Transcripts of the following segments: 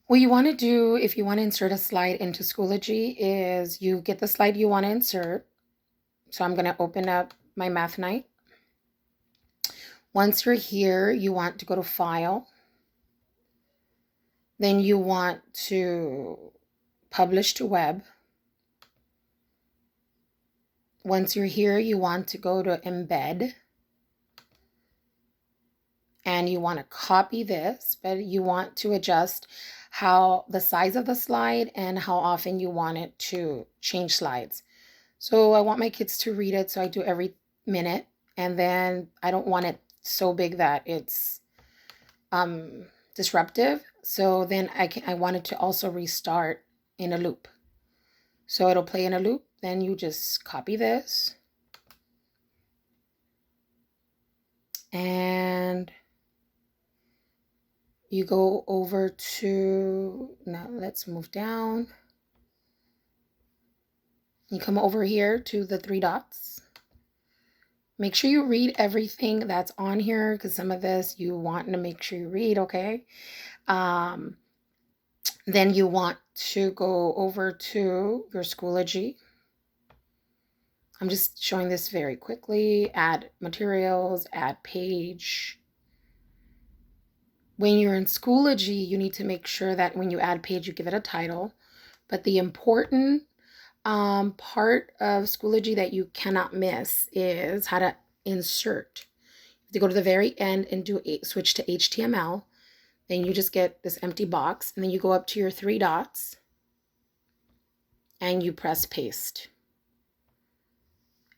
What you want to do if you want to insert a slide into Schoology is you get the slide you want to insert. So I'm going to open up my Math Night. Once you're here, you want to go to File. Then you want to publish to web. Once you're here, you want to go to Embed. And you want to copy this, but you want to adjust how the size of the slide and how often you want it to change slides. So I want my kids to read it, so I do every minute, and then I don't want it so big that it's disruptive. So then I want it to also restart in a loop. So it'll play in a loop. Then you just copy this and you go over to, now let's move down. You come over here to the three dots. Make sure you read everything that's on here, because some of this you want to make sure you read, okay? Then you want to go over to your Schoology. I'm just showing this very quickly. Add materials, add page. When you're in Schoology, you need to make sure that when you add page, you give it a title. But the important part of Schoology that you cannot miss is how to insert. You have to go to the very end and switch to HTML. Then you just get this empty box, and then you go up to your three dots and you press paste.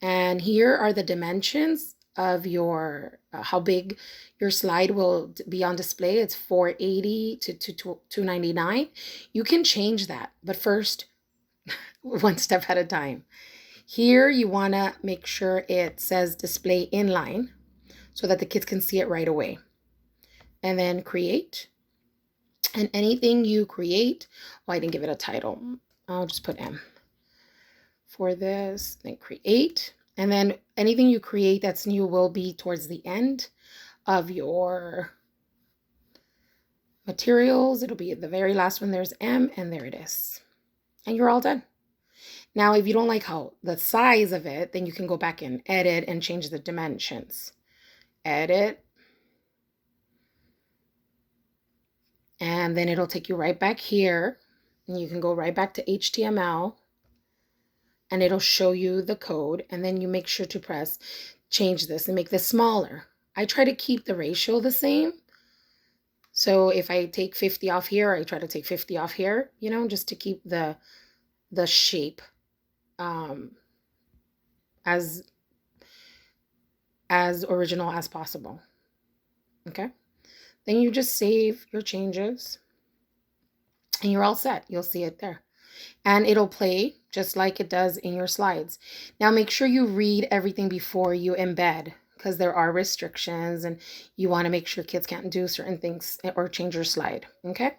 And here are the dimensions of your how big your slide will be on display. It's 480 to 299. You can change that, but first, one step at a time. Here you want to make sure it says display inline so that the kids can see it right away. And then create. And anything you create, well, I didn't give it a title. I'll just put M for this, then create. And then anything you create that's new will be towards the end of your materials. It'll be the very last one. There's M, and there it is. And you're all done. Now, if you don't like how the size of it, then you can go back and edit and change the dimensions. Edit. And then it'll take you right back here. And you can go right back to HTML. And it'll show you the code. And then you make sure to press change this and make this smaller. I try to keep the ratio the same. So if I take 50 off here, I try to take 50 off here, you know, just to keep the shape as original as possible. Okay. Then you just save your changes and you're all set. You'll see it there. And it'll play just like it does in your slides. Now make sure you read everything before you embed, because there are restrictions and you want to make sure kids can't do certain things or change your slide. Okay.